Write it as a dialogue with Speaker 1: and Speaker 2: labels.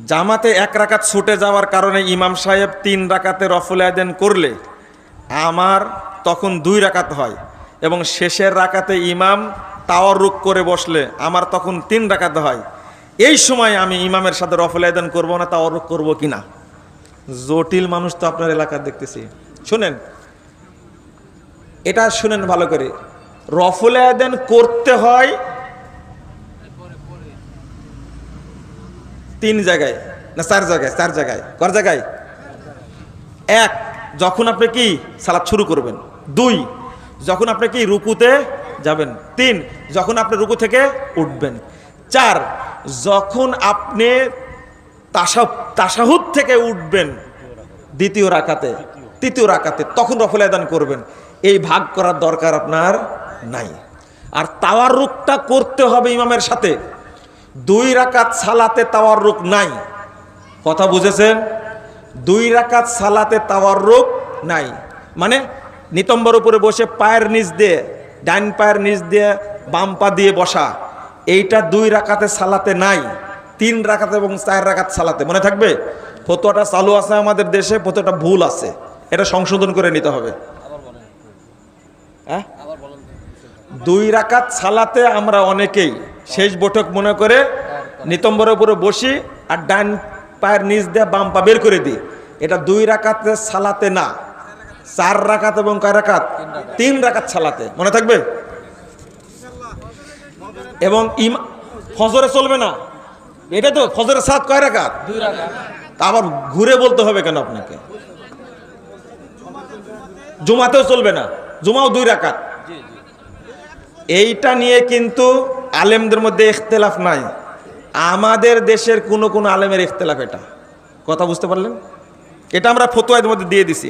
Speaker 1: জামাতে 1 রাকাত ছুটে যাওয়ার কারণে ইমাম সাহেব 3 রাকাতে রফুল আযান করলে আমার তখন 2 রাকাত হয়, এবং শেষের রাকাতে ইমাম তাওয়াররুক করে বসলে আমার তখন 3 রাকাত হয়। এই সময় আমি ইমামের সাথে রফুল আযান করবো না তাওয়াররুক করবো কিনা? জটিল মানুষ তো আপনার এলাকার দেখতেছি। শুনেন, এটা শুনেন ভালো করে। রফুল আযান করতে হয় 3 জায়গায় না 4 জায়গায়? 4 জায়গায়। কয় জায়গায়? 1, যখন আপনি কি সালাত শুরু করবেন। 2, যখন আপনি কি রুকুতে যাবেন। 3, যখন আপনি রুকু থেকে উঠবেন। 4, যখন আপনি তাশাহুদ থেকে উঠবেন দ্বিতীয় রাকাতে, তৃতীয় রাকাতে, তখন রফুল আযান করবেন। এই ভাগ করার দরকার আপনার নাই। আর তাওয়াররুকটা করতে হবে ইমামের সাথে। 2 রাকাত সালাতে তাওয়াররুক নাই। কথা বুঝেছেন? 2 রাকাত সালাতে তাওয়াররুক নাই, মানে নিতম্বর উপরে বসে পায়ের নিচ দিয়ে, ডান পায়ের নিচ দিয়ে বাম পা দিয়ে বসা, এইটা 2 রাকাতে সালাতে নাই। 3 রাকাত এবং 4 রাকাত সালাতে। মনে থাকবে? ফতোয়াটা চালু আছে আমাদের দেশে, ফতোয়াটা ভুল আছে, এটা সংশোধন করে নিতে হবে। 2 রাকাত সালাতে আমরা অনেকেই শেষ বৈঠক মনে করে নিতম্বরের উপরে বসি আর ডান পায়ের নিচ দিয়ে বাম পা বের করে দিই। এটা 2 রাকাতে সালাতে না, 4 রাকাত এবং কয় রাকাত? 3 রাকাত সালাতে। মনে থাকবে? এবং ফজরে চলবে না, এটা তো ফজরের সালাত কয় রাকাত? 2 রাকাত। তা আবার ঘুরে বলতে হবে কেন আপনাকে? জুমাতেও চলবে না, জুমাও 2 রাকাত। এইটা নিয়ে কিন্তু আলেমদের মধ্যে ইখতিলাফ নাই। আমাদের দেশের কোন আলেমের ইখতিলাফ। এটা কথা বুঝতে পারলেন? এটা আমরা ফতোয়ার মধ্যে দিয়ে দিছি।